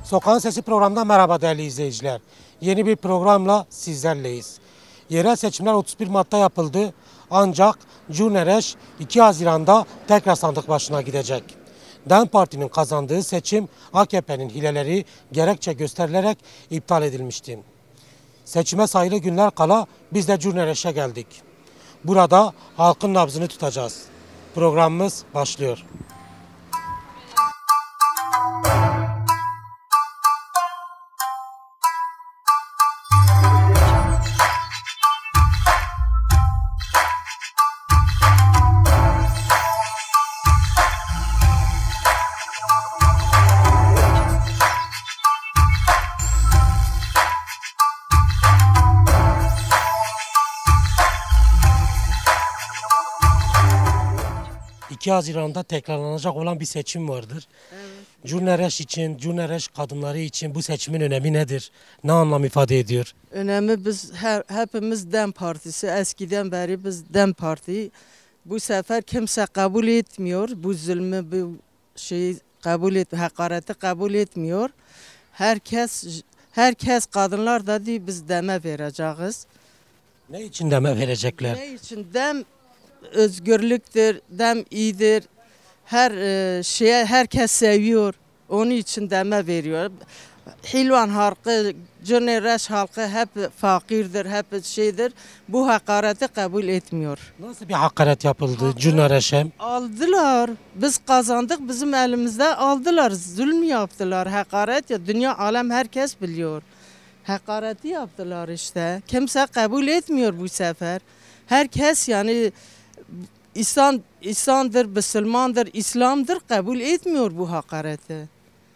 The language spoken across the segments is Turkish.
Sokağın Sesi programından merhaba değerli izleyiciler. Yeni bir programla sizlerleyiz. Yerel seçimler 31 Mart'ta yapıldı. Ancak Cunnereş 2 Haziran'da tekrar sandık başına gidecek. DEM Parti'nin kazandığı seçim AKP'nin hileleri gerekçe gösterilerek iptal edilmişti. Seçime sayılı günler kala biz de Cunnereş'e geldik. Burada halkın nabzını tutacağız. Programımız başlıyor. Haziran'da tekrarlanacak olan bir seçim vardır. Evet. Cunnereş için, Cunnereş kadınları için bu seçimin önemi nedir? Ne anlam ifade ediyor? Önemi biz hepimiz DEM Partisi, eskiden beri biz DEM Parti. Bu sefer kimse kabul etmiyor. Bu zulmü, bu şeyi kabul et, hakareti kabul etmiyor. Herkes kadınlar da diyor biz DEM'e vereceğiz. Ne için DEM'e verecekler? Ne için? DEM özgürlüktür, DEM iyidir. Herkes seviyor. Onun için DEM'e veriyor. Hilvan halkı, Cunnereş halkı hep fakirdir, hep şeydir. Bu hakareti kabul etmiyor. Nasıl bir hakaret yapıldı Cunnereş'e? Aldılar. Biz kazandık, bizim elimizde aldılar. Zulüm yaptılar, hakaret ya. Dünya alem herkes biliyor. Hakareti yaptılar işte. Kimse kabul etmiyor bu sefer. Herkes yani İslam'dır, Müslümandır, İslam'dır kabul etmiyor bu hakareti.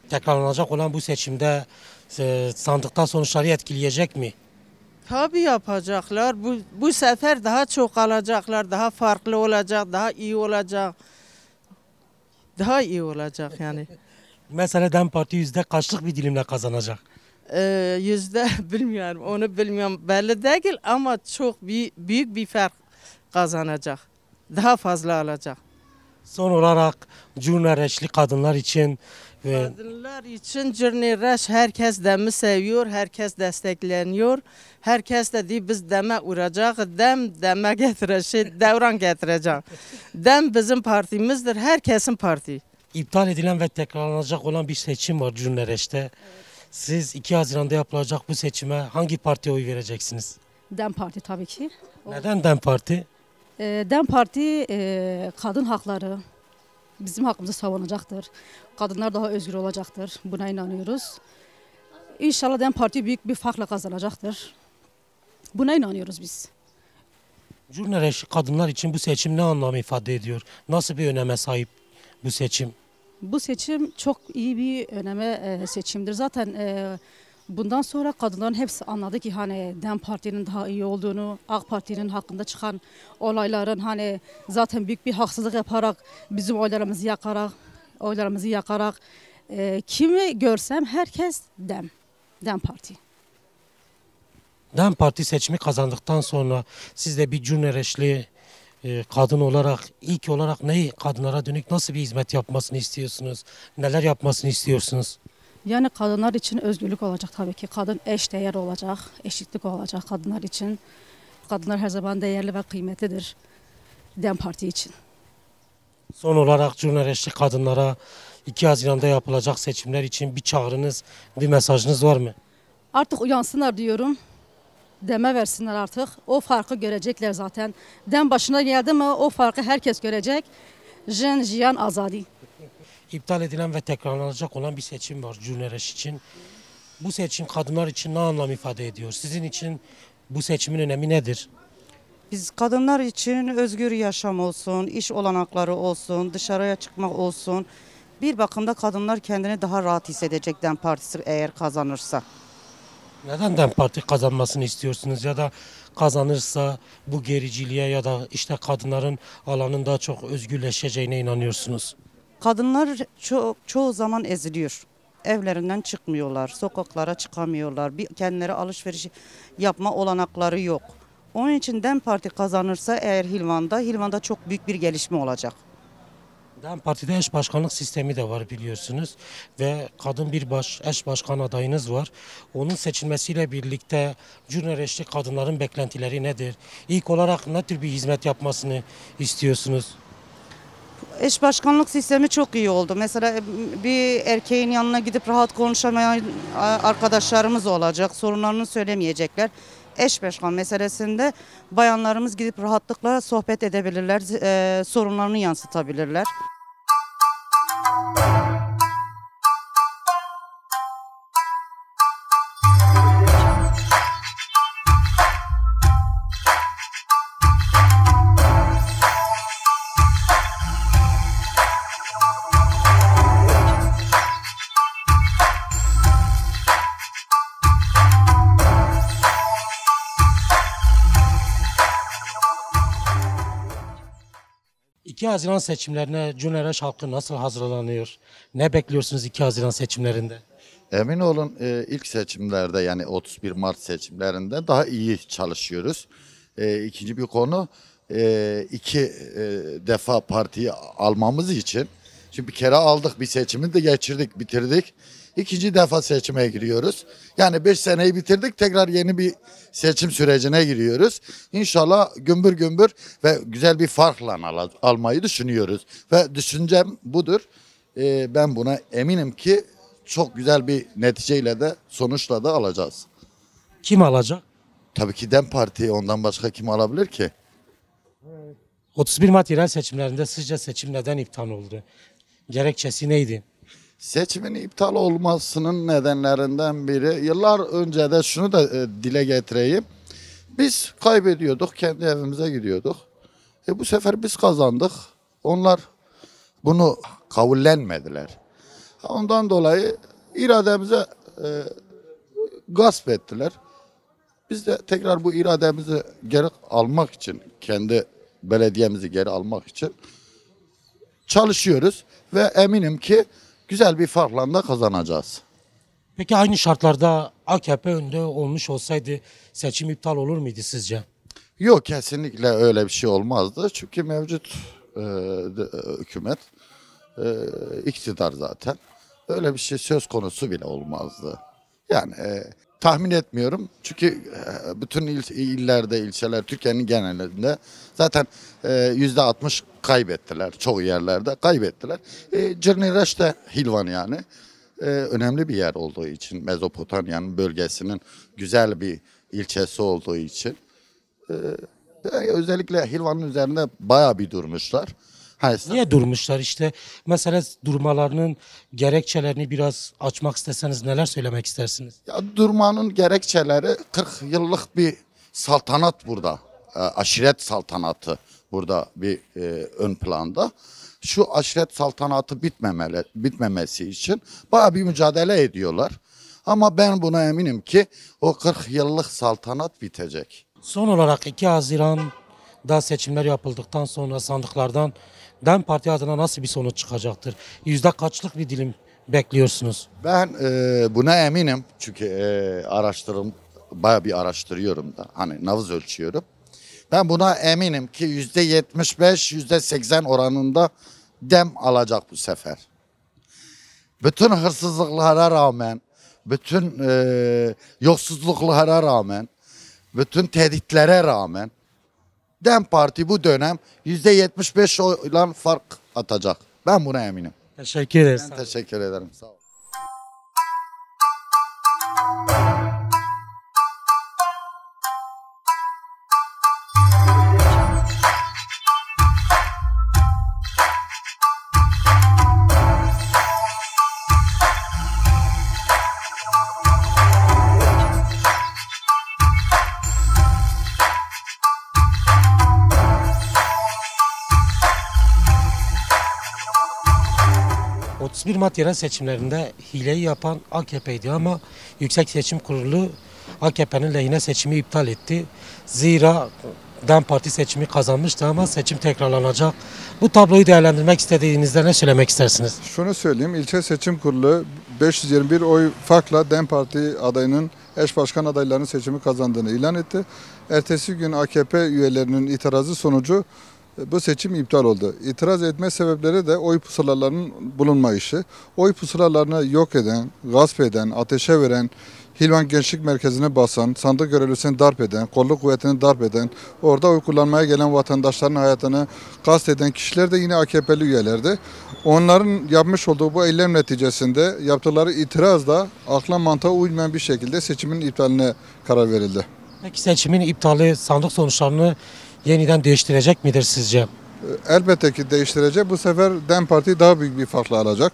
Tekrarlanacak olan bu seçimde sandıkta sonuçları etkileyecek mi? Tabii yapacaklar. Bu sefer daha çok alacaklar, daha farklı olacak, daha iyi olacak. Daha iyi olacak yani. Mesela DEM Parti yüzde kaçlık bir dilimle kazanacak? Yüzde bilmiyorum, onu bilmiyorum. Belli değil ama çok büyük bir fark kazanacak. Daha fazla alacak. Son olarak Cunnereşli kadınlar için kadınlar için Cunnereş herkes DEM'i seviyor, herkes destekleniyor. Herkes de diyor biz DEM'e uğrayacak, DEM'e getirecek, devran getirecek. DEM bizim partimizdir, herkesin parti. İptal edilen ve tekrarlanacak olan bir seçim var Cunnereş'te. Evet. Siz 2 Haziran'da yapılacak bu seçime hangi partiye oy vereceksiniz? DEM Parti tabii ki. Neden DEM Parti? DEM Parti kadın hakları bizim hakkımızı savunacaktır. Kadınlar daha özgür olacaktır. Buna inanıyoruz. İnşallah DEM Parti büyük bir farkla kazanacaktır. Buna inanıyoruz biz. Cunnereş kadınlar için bu seçim ne anlam ifade ediyor? Nasıl bir öneme sahip bu seçim? Bu seçim çok iyi bir öneme seçimdir. Zaten bundan sonra kadınların hepsi anladı ki hani DEM Parti'nin daha iyi olduğunu, AK Parti'nin hakkında çıkan olayların hani zaten büyük bir haksızlık yaparak, bizim oylarımızı yakarak kimi görsem herkes DEM Parti. DEM Parti seçimi kazandıktan sonra siz de bir Cunnereşli kadın olarak ilk olarak neyi kadınlara dönük nasıl bir hizmet yapmasını istiyorsunuz? Neler yapmasını istiyorsunuz? Yani kadınlar için özgürlük olacak tabii ki. Kadın eşdeğer olacak, eşitlik olacak kadınlar için. Kadınlar her zaman değerli ve kıymetlidir DEM Parti için. Son olarak Cunnereşli kadınlara 2 Haziran'da yapılacak seçimler için bir çağrınız, bir mesajınız var mı? Artık uyansınlar diyorum. DEM'e versinler artık. O farkı görecekler zaten. DEM başına geldi mi o farkı herkes görecek. Jen, jiyan, azadi. İptal edilen ve tekrarlanacak olan bir seçim var Cunnereş için. Bu seçim kadınlar için ne anlam ifade ediyor? Sizin için bu seçimin önemi nedir? Biz kadınlar için özgür yaşam olsun, iş olanakları olsun, dışarıya çıkmak olsun. Bir bakımda kadınlar kendini daha rahat hissedecek DEM Partisi eğer kazanırsa. Neden DEM Parti kazanmasını istiyorsunuz ya da kazanırsa bu gericiliğe ya da işte kadınların alanın daha çok özgürleşeceğine inanıyorsunuz? Kadınlar çoğu zaman eziliyor. Evlerinden çıkmıyorlar, sokaklara çıkamıyorlar. Kendileri alışveriş yapma olanakları yok. Onun için DEM Parti kazanırsa eğer Hilvan'da çok büyük bir gelişme olacak. DEM Parti'de eş başkanlık sistemi de var biliyorsunuz ve kadın bir eş başkan adayınız var. Onun seçilmesiyle birlikte Cürnereşli kadınların beklentileri nedir? İlk olarak ne tür bir hizmet yapmasını istiyorsunuz? Eş başkanlık sistemi çok iyi oldu. Mesela bir erkeğin yanına gidip rahat konuşamayan arkadaşlarımız olacak. Sorunlarını söylemeyecekler. Eş başkan meselesinde bayanlarımız gidip rahatlıkla sohbet edebilirler, sorunlarını yansıtabilirler. İki Haziran seçimlerine Cürnereş halkı nasıl hazırlanıyor? Ne bekliyorsunuz 2 Haziran seçimlerinde? Emin olun ilk seçimlerde yani 31 Mart seçimlerinde daha iyi çalışıyoruz. İkinci bir konu iki defa partiyi almamız için. Şimdi bir kere aldık, bir seçimi de geçirdik, bitirdik. İkinci defa seçime giriyoruz. Yani 5 seneyi bitirdik, tekrar yeni bir seçim sürecine giriyoruz. İnşallah gümbür gümbür ve güzel bir farkla almayı düşünüyoruz. Ve düşüncem budur. Ben buna eminim ki çok güzel bir neticeyle de sonuçla da alacağız. Kim alacak? Tabii ki DEM Parti, ondan başka kim alabilir ki? 31 Mart yerel seçimlerinde sizce seçim neden iptal oldu? Gerekçesi neydi? Seçimin iptal olmasının nedenlerinden biri, yıllar önce de şunu da dile getireyim. Biz kaybediyorduk, kendi evimize gidiyorduk. Bu sefer biz kazandık. Onlar bunu kabullenmediler. Ondan dolayı irademize gasp ettiler. Biz de tekrar bu irademizi geri almak için, kendi belediyemizi geri almak için çalışıyoruz. Ve eminim ki güzel bir farkla da kazanacağız. Peki aynı şartlarda AKP önde olmuş olsaydı seçim iptal olur muydu sizce? Yok, kesinlikle öyle bir şey olmazdı. Çünkü mevcut hükümet iktidar zaten. Öyle bir şey söz konusu bile olmazdı. Yani tahmin etmiyorum. Çünkü bütün illerde, ilçeler, Türkiye'nin genelinde zaten %60 kaybettiler. Çoğu yerlerde kaybettiler. Cırniraş da Hilvan yani. Önemli bir yer olduğu için, Mezopotamya'nın bölgesinin güzel bir ilçesi olduğu için. Özellikle Hilvan'ın üzerinde bayağı bir durmuşlar. Niye durmuşlar işte? Mesela durmalarının gerekçelerini biraz açmak isteseniz neler söylemek istersiniz? Ya, durmanın gerekçeleri 40 yıllık bir saltanat burada. Aşiret saltanatı burada bir ön planda. Şu aşiret saltanatı bitmemesi için bayağı bir mücadele ediyorlar. Ama ben buna eminim ki o 40 yıllık saltanat bitecek. Son olarak 2 Haziran'da seçimler yapıldıktan sonra sandıklardan DEM Parti adına nasıl bir sonuç çıkacaktır? Yüzde kaçlık bir dilim bekliyorsunuz? Ben buna eminim çünkü bayağı bir araştırıyorum da, hani nabız ölçüyorum. Ben buna eminim ki %75, %80 oranında DEM alacak bu sefer. Bütün hırsızlıklara rağmen, bütün yolsuzluklara rağmen, bütün tehditlere rağmen DEM Parti bu dönem %75 oyla fark atacak. Ben buna eminim. Teşekkür ederiz. Ben teşekkür ederim. Sağ olun. ...31 Mart yerel seçimlerinde hileyi yapan AKP'ydi ama Yüksek Seçim Kurulu AKP'nin lehine seçimi iptal etti. Zira DEM Parti seçimi kazanmıştı ama seçim tekrarlanacak. Bu tabloyu değerlendirmek istediğinizde ne söylemek istersiniz? Şunu söyleyeyim, ilçe seçim kurulu 521 oy farkla DEM Parti adayının eş başkan adaylarının seçimi kazandığını ilan etti. Ertesi gün AKP üyelerinin itirazı sonucu bu seçim iptal oldu. İtiraz etme sebepleri de oy pusulalarının bulunmayışı. Oy pusulalarını yok eden, gasp eden, ateşe veren, Hilvan Gençlik Merkezi'ne basan, sandık görevlisini darp eden, kolluk kuvvetini darp eden, orada oy kullanmaya gelen vatandaşların hayatını gasp eden kişiler de yine AKP'li üyelerdi. Onların yapmış olduğu bu eylem neticesinde yaptıkları itirazla akla mantığa uymayan bir şekilde seçimin iptaline karar verildi. Peki seçimin iptali sandık sonuçlarını yeniden değiştirecek midir sizce? Elbette ki değiştirecek. Bu sefer DEM Parti daha büyük bir farkla alacak.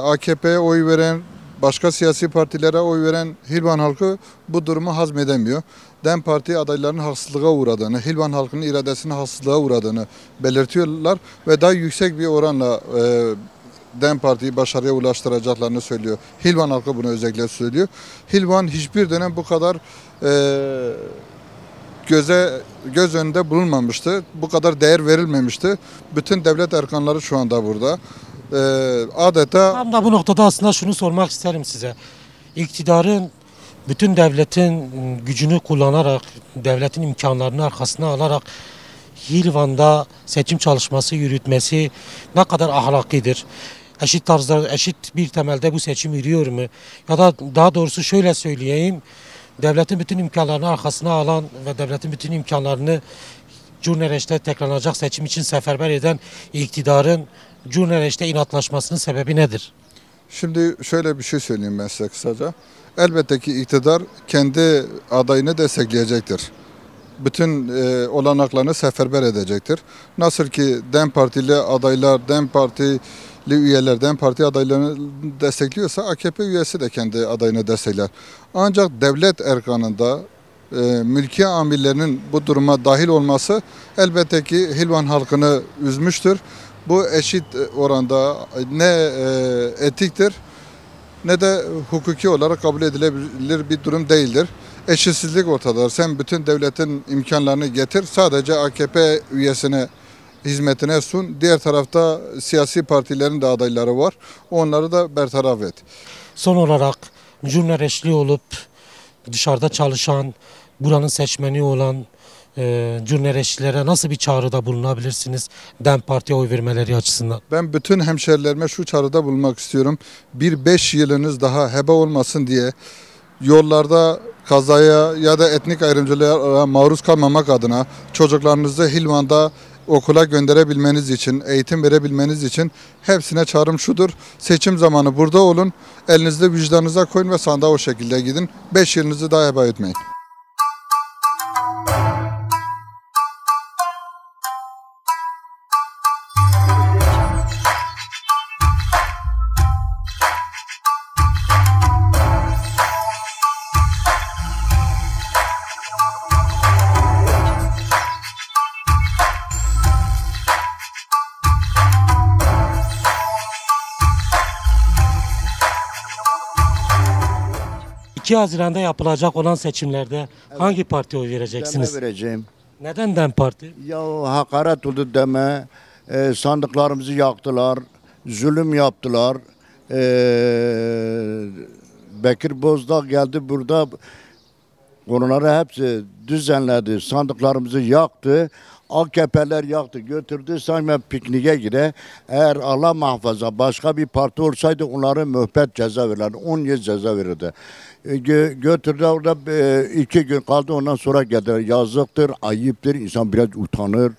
AKP'ye oy veren, başka siyasi partilere oy veren Hilvan halkı bu durumu hazmedemiyor. DEM Parti adaylarının haksızlığa uğradığını, Hilvan halkının iradesinin haksızlığa uğradığını belirtiyorlar ve daha yüksek bir oranla DEM Parti'yi başarıya ulaştıracaklarını söylüyor. Hilvan halkı bunu özellikle söylüyor. Hilvan hiçbir dönem bu kadar göz önünde bulunmamıştı. Bu kadar değer verilmemişti. Bütün devlet erkanları şu anda burada. Adeta Tam da bu noktada aslında şunu sormak isterim size. İktidarın bütün devletin gücünü kullanarak, devletin imkanlarını arkasına alarak Hilvan'da seçim çalışması yürütmesi ne kadar ahlakidir? Eşit tarzda, eşit bir temelde bu seçim yürüyor mu? Ya da daha doğrusu şöyle söyleyeyim, devletin bütün imkanlarını arkasına alan ve devletin bütün imkanlarını Cumhurbaşkanı'nda tekrarlanacak seçim için seferber eden iktidarın Cumhurbaşkanı'nda inatlaşmasının sebebi nedir? Şimdi şöyle bir şey söyleyeyim ben size kısaca. Elbette ki iktidar kendi adayını destekleyecektir. Bütün olanaklarını seferber edecektir. Nasıl ki DEM Partili adaylar, DEM Partili üyeler, DEM Parti adaylarını destekliyorsa AKP üyesi de kendi adayını destekler. Ancak devlet erkanında mülki amirlerinin bu duruma dahil olması elbette ki Hilvan halkını üzmüştür. Bu eşit oranda ne etiktir ne de hukuki olarak kabul edilebilir bir durum değildir. Eşitsizlik ortadadır. Sen bütün devletin imkanlarını getir, sadece AKP üyesine hizmetine sun. Diğer tarafta siyasi partilerin de adayları var. Onları da bertaraf et. Son olarak Cumhurbaşkanı olup dışarıda çalışan, buranın seçmeni olan Cumhurbaşkanı'na nasıl bir çağrıda bulunabilirsiniz DEM Parti'ye oy vermeleri açısından? Ben bütün hemşerilerime şu çağrıda bulunmak istiyorum. Bir 5 yılınız daha heba olmasın diye yollarda kazaya ya da etnik ayrımcılığa maruz kalmamak adına çocuklarınızı Hilvan'da okula gönderebilmeniz için, eğitim verebilmeniz için hepsine çağrım şudur. Seçim zamanı burada olun, elinizde vicdanınıza koyun ve sandığa o şekilde gidin. 5 yılınızı daha heba etmeyin. ...2 Haziran'da yapılacak olan seçimlerde hangi partiye oy vereceksiniz? Deme vereceğim. Neden DEM Parti? Ya hakaret oldu deme. Sandıklarımızı yaktılar. Zulüm yaptılar. Bekir Bozdağ geldi burada. Onları hepsi düzenledi. Sandıklarımızı yaktı. AKP'ler yaktı, götürdü. Sanki pikniğe gire. Eğer Allah muhafaza başka bir parti olsaydı onlara müebbet ceza verirlerdi. 10 yıl ceza verirdi. Götürdü orada 2 gün kaldı, ondan sonra geldiler. Yazıktır, ayıptır, insan biraz utanır.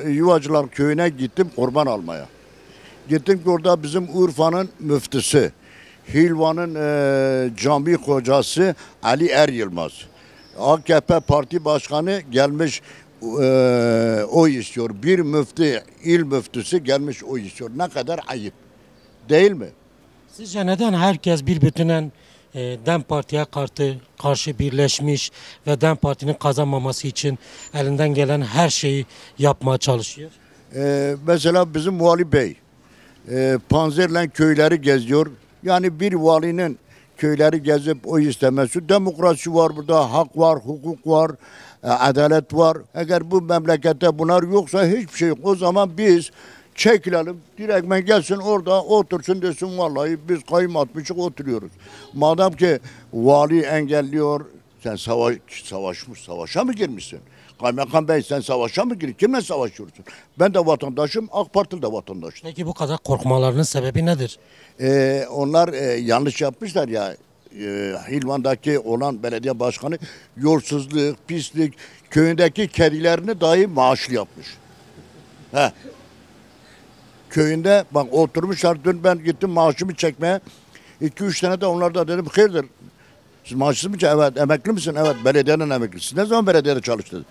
Yuvacılar köyüne gittim kurban almaya. Gittim ki orada bizim Urfa'nın müftüsü, Hilvan'ın cami hocası Ali Er Yılmaz. AKP parti başkanı gelmiş oy istiyor. Bir müftü, il müftüsü gelmiş oy istiyor. Ne kadar ayıp. Değil mi? Sizce neden herkes bir bütünen DEM Parti'ye karşı birleşmiş ve DEM Parti'nin kazanmaması için elinden gelen her şeyi yapmaya çalışıyor? Mesela bizim Vali Bey panzerle köyleri geziyor. Yani bir valinin köyleri gezip oy istemesi. Demokrasi var burada, hak var, hukuk var, adalet var. Eğer bu memlekette bunlar yoksa hiçbir şey yok. O zaman biz çekilelim, direktmen gelsin orada otursun desin vallahi biz kayım atmışık oturuyoruz. Madem ki vali engelliyor, sen savaşa mı girmişsin? Kaymakam Bey sen savaşa mı giriyorsun? Kimle savaşıyorsun? Ben de vatandaşım, AK Parti de vatandaş. Peki bu kadar korkmalarının sebebi nedir? Onlar yanlış yapmışlar ya. Hilvan'daki olan belediye başkanı yolsuzluk, pislik, köyündeki kedilerini dahi maaşlı yapmış. He. Köyünde bak oturmuşlar, dün ben gittim maaşımı çekmeye. 2-3 tane de onlar da dedim hayırdır? Siz maaşsız mı? Evet. Emekli misin? Evet. Belediyenin emeklisi. Siz ne zaman belediyede çalıştınız?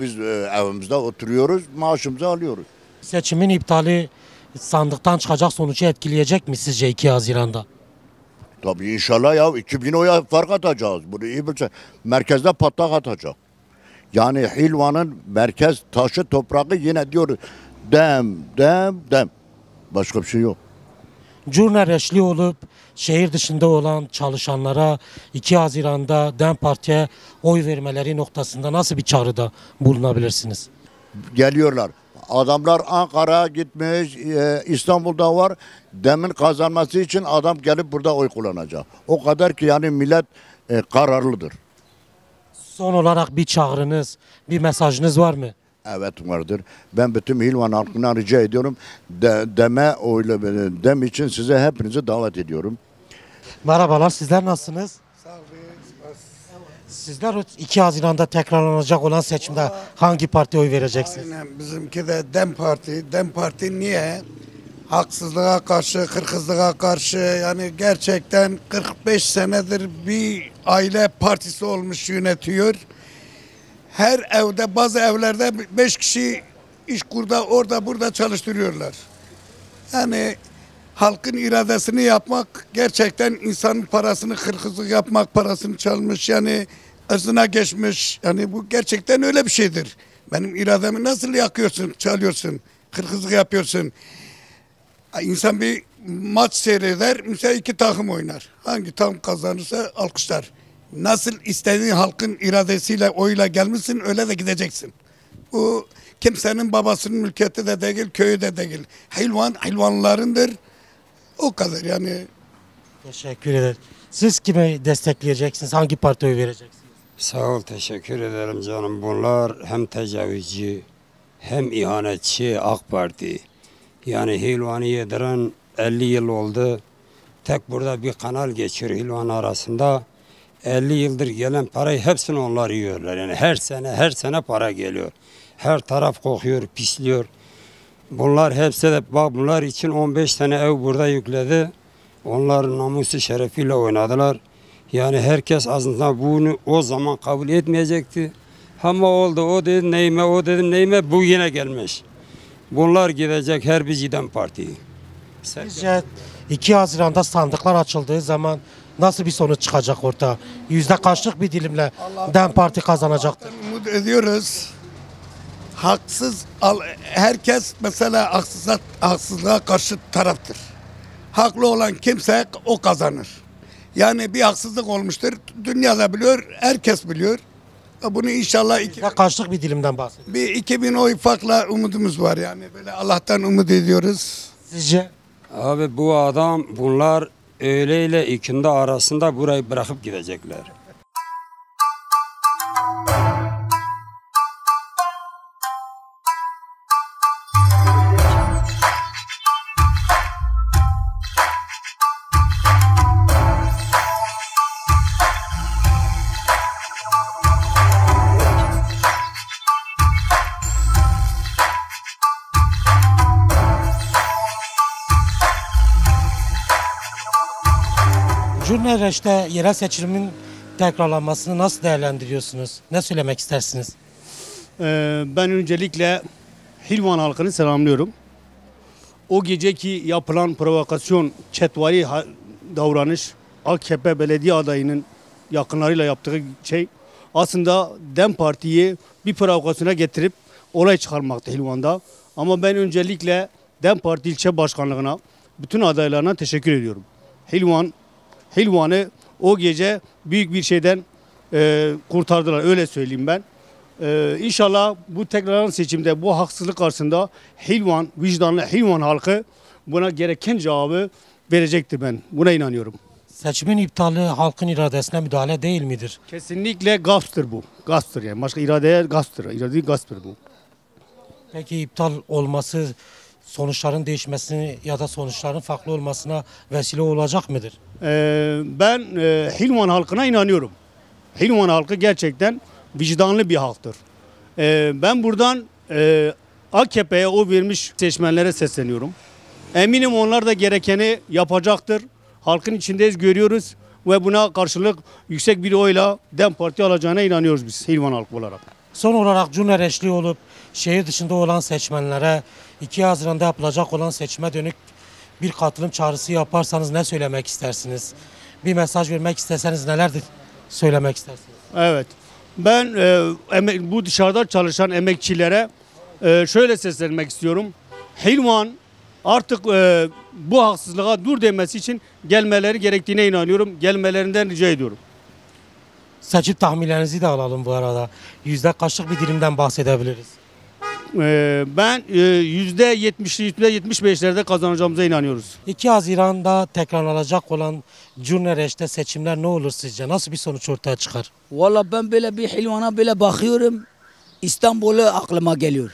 Biz evimizde oturuyoruz, maaşımızı alıyoruz. Seçimin iptali sandıktan çıkacak sonucu etkileyecek mi sizce 2 Haziran'da? Tabii inşallah ya 2000 oya fark atacağız. Bunu iyi bilse. Merkezde patlak atacak. Yani Hilvan'ın merkez taşı toprağı yine diyor dem. Başka bir şey yok. Curner eşli olup şehir dışında olan çalışanlara 2 Haziran'da DEM Parti'ye oy vermeleri noktasında nasıl bir çağrıda bulunabilirsiniz? Geliyorlar. Adamlar Ankara'ya gitmiş, İstanbul'da var. Demin kazanması için adam gelip burada oy kullanacak. O kadar ki yani millet kararlıdır. Son olarak bir çağrınız, bir mesajınız var mı? Evet vardır. Ben bütün Hilvan halkına rica ediyorum. Dem için size hepinizi davet ediyorum. Merhabalar, sizler nasılsınız? Sağ olun. Sizler 2 Haziran'da tekrarlanacak olan seçimde hangi partiye oy vereceksiniz? Aynen bizimki de DEM Parti. DEM Parti niye? Haksızlığa karşı, kırkızlığa karşı yani gerçekten 45 senedir bir aile partisi olmuş yönetiyor. Her evde bazı evlerde 5 kişi iş kurda orada burada çalıştırıyorlar. Yani halkın iradesini yapmak gerçekten insanın parasını kırkızlık yapmak, parasını çalmış yani ırzına geçmiş. Yani bu gerçekten öyle bir şeydir. Benim irademi nasıl yakıyorsun, çalıyorsun, kırkızlık yapıyorsun. İnsan bir maç seyreder, mesela 2 takım oynar. Hangi takım kazanırsa alkışlar. Nasıl istediğin halkın iradesiyle, oyla gelmişsin öyle de gideceksin. Bu kimsenin babasının mülkiyeti de değil, köyü de değil. Hilvanlılarındır. O kadar yani. Teşekkür ederim. Siz kime destekleyeceksiniz? Hangi partiye oy vereceksiniz? Sağ ol, teşekkür ederim canım. Bunlar hem tecavüzcü hem ihanetçi AK Parti. Yani Hilvan'ı yediren 50 yıl oldu. Tek burada bir kanal geçiyor Hilvan arasında. 50 yıldır gelen parayı hepsini onlar yiyorlar. Yani her sene para geliyor. Her taraf kokuyor, pisliyor. Bunlar hepsi de bak bunlar için 15 tane ev burada yükledi. Onlar namusu şerefiyle oynadılar. Yani herkes aslında bunu o zaman kabul etmeyecekti. Ama oldu o dedi neyime, o dedi neyime, bu yine gelmiş. Bunlar gidecek her bir DEM Parti'yi. Sizce 2 Haziran'da sandıklar açıldığı zaman nasıl bir sonuç çıkacak ortaya? Yüzde kaçlık bir dilimle DEM Parti kazanacaktır? Umut ediyoruz. Herkes mesela haksızlığa karşı taraftır. Haklı olan kimse o kazanır. Yani bir haksızlık olmuştur. Dünyada biliyor, herkes biliyor. Bunu inşallah Yüzde kaçlık bir dilimden bahsediyoruz? bir 2000 oy farkla umudumuz var yani. Böyle Allah'tan umut ediyoruz. Sizce? Abi bu adam bunlar öğleyle ikindi arasında burayı bırakıp gidecekler. Curnereş'te yerel seçimin tekrarlanmasını nasıl değerlendiriyorsunuz? Ne söylemek istersiniz? Ben öncelikle Hilvan halkını selamlıyorum. O geceki yapılan provokasyon, çetvari davranış, AKP belediye adayının yakınlarıyla yaptığı şey aslında DEM Parti'yi bir provokasyona getirip olay çıkarmakta Hilvan'da. Ama ben öncelikle DEM Parti ilçe başkanlığına, bütün adaylarına teşekkür ediyorum. Hilvan'ı o gece büyük bir şeyden kurtardılar, öyle söyleyeyim ben. İnşallah bu tekrarlanan seçimde bu haksızlık karşısında vicdanlı Hilvan halkı buna gereken cevabı verecektir, ben buna inanıyorum. Seçimin iptali halkın iradesine müdahale değil midir? Kesinlikle gasptır bu. Gasptır yani. Başka iradeye gasptır. İrade gasptır bu. Peki iptal olması sonuçların değişmesini ya da sonuçların farklı olmasına vesile olacak mıdır? Ben Hilvan halkına inanıyorum. Hilvan halkı gerçekten vicdanlı bir halktır. Ben buradan AKP'ye oy vermiş seçmenlere sesleniyorum. Eminim onlar da gerekeni yapacaktır. Halkın içindeyiz, görüyoruz ve buna karşılık yüksek bir oyla DEM Parti alacağına inanıyoruz biz Hilvan halkı olarak. Son olarak Cunereşli olup şehir dışında olan seçmenlere 2 Haziran'da yapılacak olan seçime dönük bir katılım çağrısı yaparsanız ne söylemek istersiniz? Bir mesaj vermek isteseniz nelerdir söylemek istersiniz? Evet. Ben bu dışarıda çalışan emekçilere şöyle seslenmek istiyorum. Hilvan artık bu haksızlığa dur demesi için gelmeleri gerektiğine inanıyorum. Gelmelerinden rica ediyorum. Seçim tahminlerinizi de alalım bu arada. Yüzde kaçlık bir dilimden bahsedebiliriz? Ben %70'li %75'lerde kazanacağımıza inanıyoruz. 2 Haziran'da tekrarlanacak olan Cunereş'te seçimler ne olur sizce? Nasıl bir sonuç ortaya çıkar? Valla ben böyle bir Hilvan'a böyle bakıyorum. İstanbul'u aklıma geliyor.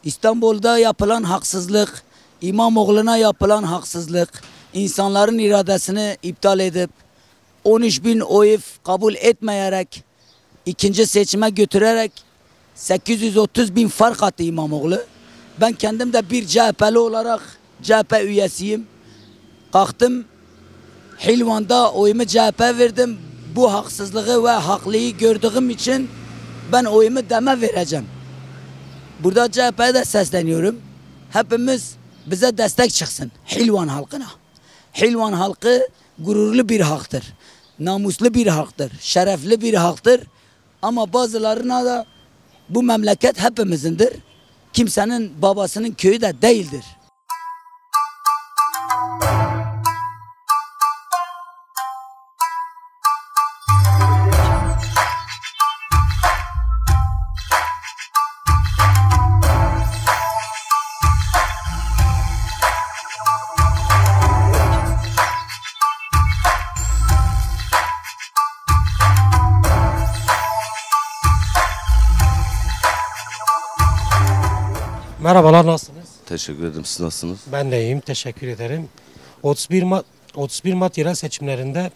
İstanbul'da yapılan haksızlık, İmamoğlu'na yapılan haksızlık, insanların iradesini iptal edip 13.000 oy kabul etmeyerek ikinci seçime götürerek 830.000 fark attı İmamoğlu. Ben kendim de bir CHP'li olarak CHP üyesiyim. Kalktım Hilvan'da oyumu CHP verdim. Bu haksızlığı ve haklıyı gördüğüm için ben oyumu DEM'e vereceğim. Burada CHP'ye de sesleniyorum. Hepimiz bize destek çıksın Hilvan halkına. Hilvan halkı gururlu bir halktır. Namuslu bir halktır. Şerefli bir halktır. Ama bazılarına da bu memleket hepimizindir. Kimsenin babasının köyü de değildir. Merhabalar, nasılsınız? Teşekkür ederim. Siz nasılsınız? Ben de iyiyim, teşekkür ederim. 31 Mart yerel seçimlerinde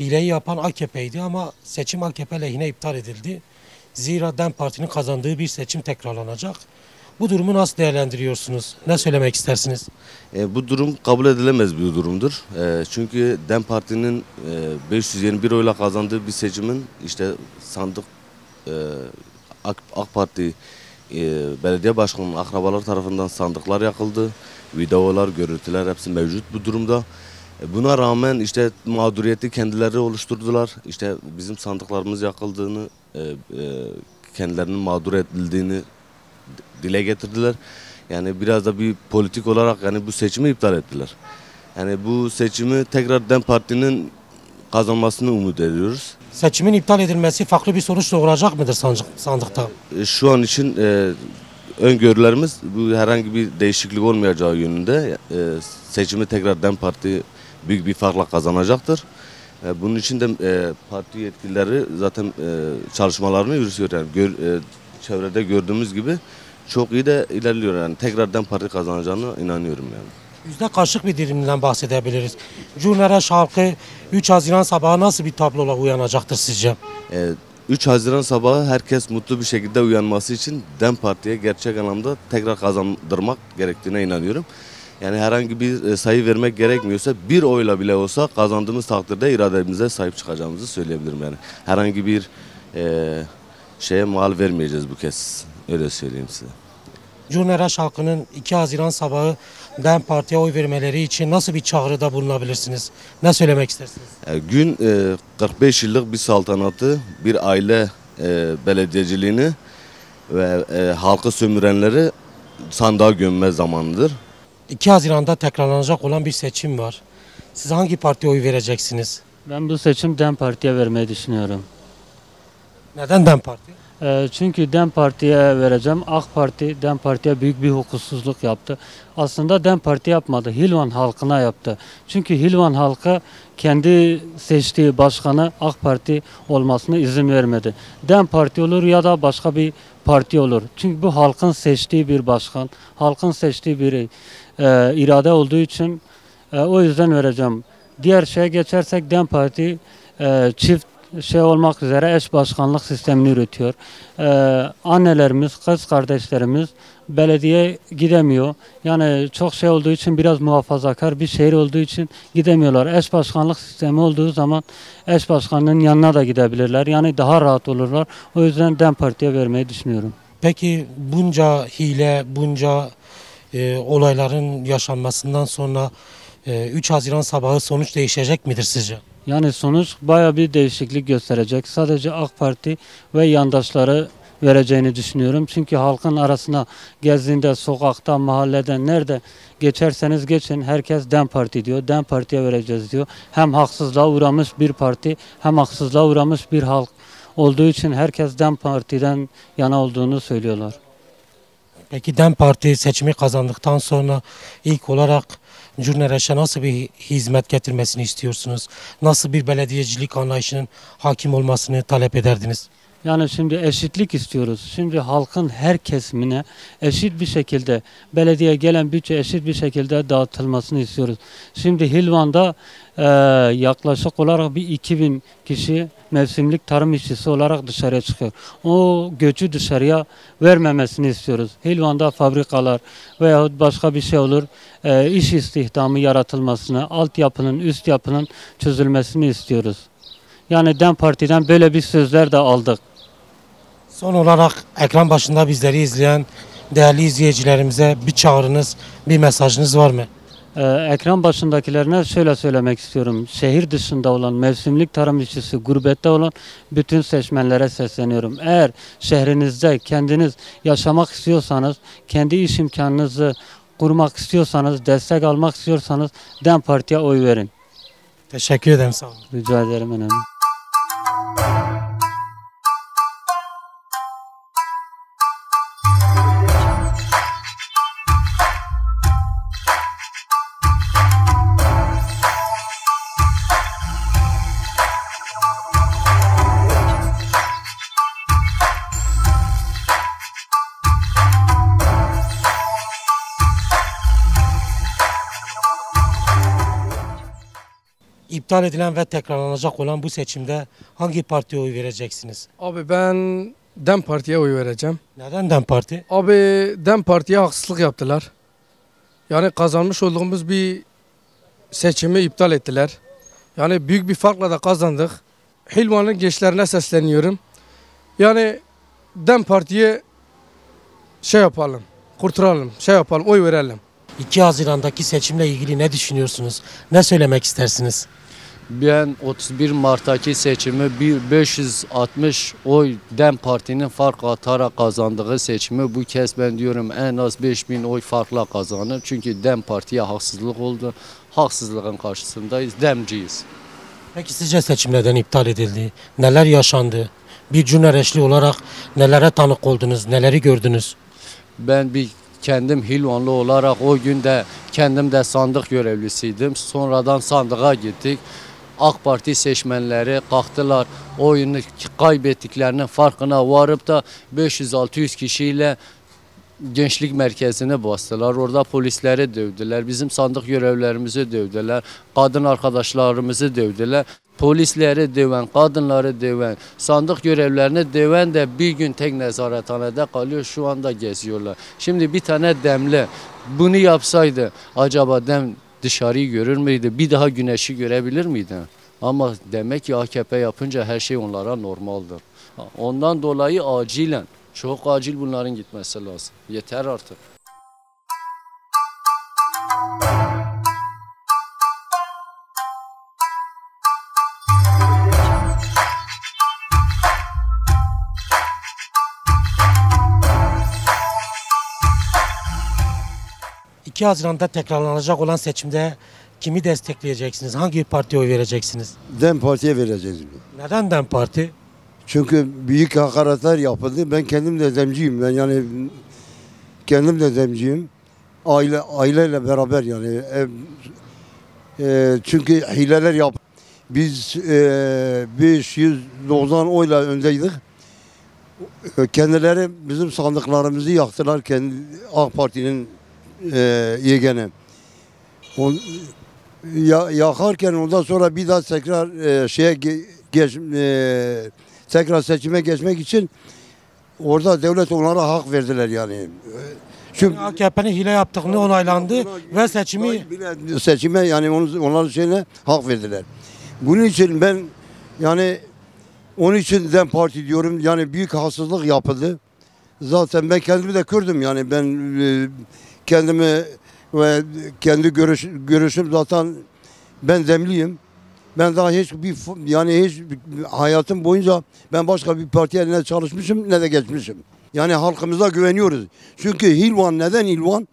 hileyi yapan AKP'ydi ama seçim AKP lehine iptal edildi. Zira DEM Parti'nin kazandığı bir seçim tekrarlanacak. Bu durumu nasıl değerlendiriyorsunuz? Ne söylemek istersiniz? Bu durum kabul edilemez bir durumdur. Çünkü DEM Parti'nin 521 oyla kazandığı bir seçimin işte sandık AK Parti belediye başkanının akrabaları tarafından sandıklar yakıldı. Videolar, görüntüler hepsi mevcut bu durumda. Buna rağmen işte mağduriyeti kendileri oluşturdular. İşte bizim sandıklarımız yakıldığını, kendilerinin mağdur edildiğini dile getirdiler. Yani biraz da bir politik olarak yani bu seçimi iptal ettiler. Yani bu seçimi tekrar DEM Parti'nin kazanmasını umut ediyoruz. Seçimin iptal edilmesi farklı bir sonuç doğuracak mıdır sandıkta? Şu an için öngörülerimiz bu herhangi bir değişiklik olmayacağı yönünde. Seçimi tekrar DEM Parti büyük bir farkla kazanacaktır. Bunun için de parti yetkilileri zaten çalışmalarını yürütüyor. Yani çevrede gördüğümüz gibi çok iyi de ilerliyor. Yani tekrar DEM Parti kazanacağına inanıyorum yani. Yüzde kaçlık bir dilimden bahsedebiliriz? Cunereş halkı 3 Haziran sabahı nasıl bir tablola uyanacaktır sizce? 3 Haziran sabahı herkes mutlu bir şekilde uyanması için DEM Parti'ye gerçek anlamda tekrar kazandırmak gerektiğine inanıyorum. Yani herhangi bir sayı vermek gerekmiyorsa bir oyla bile olsa kazandığımız takdirde irademize sahip çıkacağımızı söyleyebilirim yani. Herhangi bir şeye mal vermeyeceğiz bu kez. Öyle söyleyeyim size. Cunereş halkının 2 Haziran sabahı DEM Parti'ye oy vermeleri için nasıl bir çağrıda bulunabilirsiniz? Ne söylemek istersiniz? Gün 45 yıllık bir saltanatı, bir aile belediyeciliğini ve halkı sömürenleri sandığa gömme zamanıdır. 2 Haziran'da tekrarlanacak olan bir seçim var. Siz hangi partiye oy vereceksiniz? Ben bu seçim DEM Parti'ye vermeyi düşünüyorum. Neden DEM Parti? Çünkü DEM Parti'ye vereceğim. AK Parti DEM Parti'ye büyük bir hukuksuzluk yaptı. Aslında DEM Parti yapmadı. Hilvan halkına yaptı. Çünkü Hilvan halkı kendi seçtiği başkanı AK Parti olmasına izin vermedi. DEM Parti olur ya da başka bir parti olur. Çünkü bu halkın seçtiği bir başkan, halkın seçtiği bir irade olduğu için o yüzden vereceğim. Diğer şeye geçersek DEM Parti çift olmak üzere eş başkanlık sistemini üretiyor. Annelerimiz, kız kardeşlerimiz belediye gidemiyor. Yani çok olduğu için biraz muhafazakar bir şehir olduğu için gidemiyorlar. Eş başkanlık sistemi olduğu zaman eş başkanının yanına da gidebilirler. Yani daha rahat olurlar. O yüzden DEM Parti'ye vermeyi düşünüyorum. Peki bunca hile, bunca olayların yaşanmasından sonra 3 Haziran sabahı sonuç değişecek midir sizce? Yani sonuç baya bir değişiklik gösterecek. Sadece AK Parti ve yandaşları vereceğini düşünüyorum. Çünkü halkın arasına gezdiğinde, sokakta, mahallede, nerede geçerseniz geçin herkes DEM Parti diyor. DEM Parti'ye vereceğiz diyor. Hem haksızlığa uğramış bir parti hem haksızlığa uğramış bir halk olduğu için herkes DEM Parti'den yana olduğunu söylüyorlar. Peki DEM Parti seçimi kazandıktan sonra ilk olarak Curnereş'e nasıl bir hizmet getirmesini istiyorsunuz? Nasıl bir belediyecilik anlayışının hakim olmasını talep ederdiniz? Yani şimdi eşitlik istiyoruz. Şimdi halkın her kesimine eşit bir şekilde belediye gelen bütçe eşit bir şekilde dağıtılmasını istiyoruz. Şimdi Hilvan'da yaklaşık olarak bir 2000 kişi mevsimlik tarım işçisi olarak dışarıya çıkıyor. O göçü dışarıya vermemesini istiyoruz. Hilvan'da fabrikalar veyahut başka bir şey olur, iş istihdamı yaratılmasını, altyapının, üst yapının çözülmesini istiyoruz. Yani DEM Parti'den böyle bir sözler de aldık. Son olarak ekran başında bizleri izleyen değerli izleyicilerimize bir çağrınız, bir mesajınız var mı? Ekran başındakilerine şöyle söylemek istiyorum. Şehir dışında olan mevsimlik tarım işçisi, gurbette olan bütün seçmenlere sesleniyorum. Eğer şehrinizde kendiniz yaşamak istiyorsanız, kendi iş imkanınızı kurmak istiyorsanız, destek almak istiyorsanız DEM Parti'ye oy verin. Teşekkür ederim, sağ olun. Rica ederim, önemli. İptal edilen ve tekrarlanacak olan bu seçimde hangi partiye oy vereceksiniz? Abi ben DEM Parti'ye oy vereceğim. Neden DEM Parti? Abi DEM Parti'ye haksızlık yaptılar. Yani kazanmış olduğumuz bir seçimi iptal ettiler. Yani büyük bir farkla da kazandık. Hilvan'ın gençlerine sesleniyorum. Yani DEM Parti'ye yapalım, kurtaralım, yapalım, oy verelim. 2 Haziran'daki seçimle ilgili ne düşünüyorsunuz? Ne söylemek istersiniz? Ben 31 Mart'taki seçimi 560 oy DEM Parti'nin fark atarak kazandığı seçimi bu kez ben diyorum en az 5000 oy farkla kazanır. Çünkü DEM Parti'ye haksızlık oldu. Haksızlığın karşısındayız, DEM'ciyiz. Peki sizce seçim neden iptal edildi? Neler yaşandı? Bir Curnereşli olarak nelere tanık oldunuz, neleri gördünüz? Ben kendim Hilvanlı olarak o günde kendim de sandık görevlisiydim. Sonradan sandığa gittik. AK Parti seçmenleri kalktılar. Oyunu kaybettiklerinin farkına varıp da 500-600 kişiyle gençlik merkezine bastılar. Orada polisleri dövdüler. Bizim sandık görevlerimizi dövdüler. Kadın arkadaşlarımızı dövdüler. Polisleri döven, kadınları döven, sandık görevlerini döven de bir gün tek nezarethanede kalıyor. Şu anda geziyorlar. Şimdi bir tane DEM'li bunu yapsaydı acaba DEM dışarıyı görür müydü? Bir daha güneşi görebilir miydi? Ama demek ki AKP yapınca her şey onlara normaldir. Ondan dolayı acilen, çok acil bunların gitmesi lazım. Yeter artık. ...2 Haziran'da tekrarlanacak olan seçimde kimi destekleyeceksiniz? Hangi partiye oy vereceksiniz? DEM Parti'ye vereceğiz. Neden DEM Parti? Çünkü büyük hakaretler yapıldı. Ben kendim de demciyim. Ben yani kendim de demciyim. Aileyle beraber yani. Çünkü hileler yap. Biz 590 oyla öndeydik. Kendileri bizim sandıklarımızı yaktılar. AK Parti'nin yegeni. Yakarken ondan sonra bir daha tekrar tekrar seçime geçmek için orada devlet onlara hak verdiler yani. Çünkü AKP'nin hile yaptığını onaylandı ve seçime yani onların şeyine hak verdiler. Bunun için ben yani onun için DEM Parti diyorum. Yani büyük haksızlık yapıldı. Zaten ben kendimi de Kürdüm yani ben kendimi ve kendi görüşüm zaten ben Demliyim. Ben daha hiç hayatım boyunca ben başka bir partiye ne çalışmışım ne de geçmişim. Yani halkımıza güveniyoruz. Çünkü Hilvan neden Hilvan?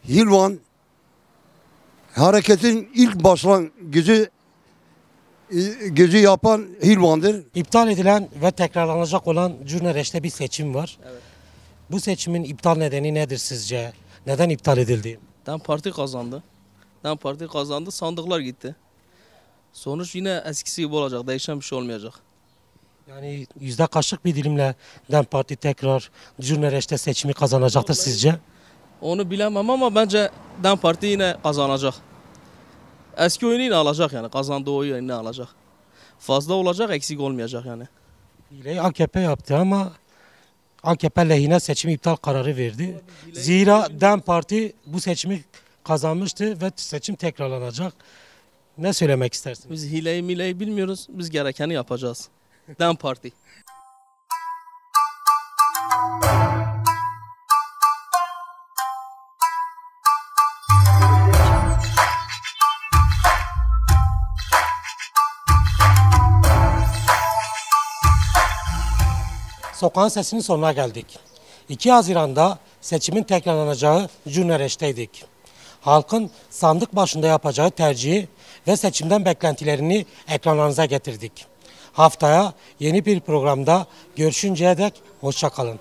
Hilvan hareketin ilk başlangıcı yapan Hilvan'dır. İptal edilen ve tekrarlanacak olan Cürnereş'te bir seçim var. Evet. Bu seçimin iptal nedeni nedir sizce? Neden iptal edildi? DEM Parti kazandı. DEM Parti kazandı, sandıklar gitti. Sonuç yine eskisi gibi olacak, değişen bir şey olmayacak. Yani yüzde kaçlık bir dilimle DEM Parti tekrar Cürnereş'te seçimi kazanacaktır sizce? Onu bilemem ama bence DEM Parti yine kazanacak. Eski oyunu yine alacak yani, kazandığı oyu yine alacak. Fazla olacak, eksik olmayacak yani. Hileyi AKP yaptı ama AKP lehine seçim iptal kararı verdi. Zira DEM Parti bu seçimi kazanmıştı ve seçim tekrarlanacak. Ne söylemek istersiniz? Biz hileyi bilmiyoruz. Biz gerekeni yapacağız. DEM Parti. Sokağın sesinin sonuna geldik. 2 Haziran'da seçimin tekrarlanacağı Cürnereş'teydik. Halkın sandık başında yapacağı tercihi ve seçimden beklentilerini ekranlarınıza getirdik. Haftaya yeni bir programda görüşünceye dek hoşça kalın.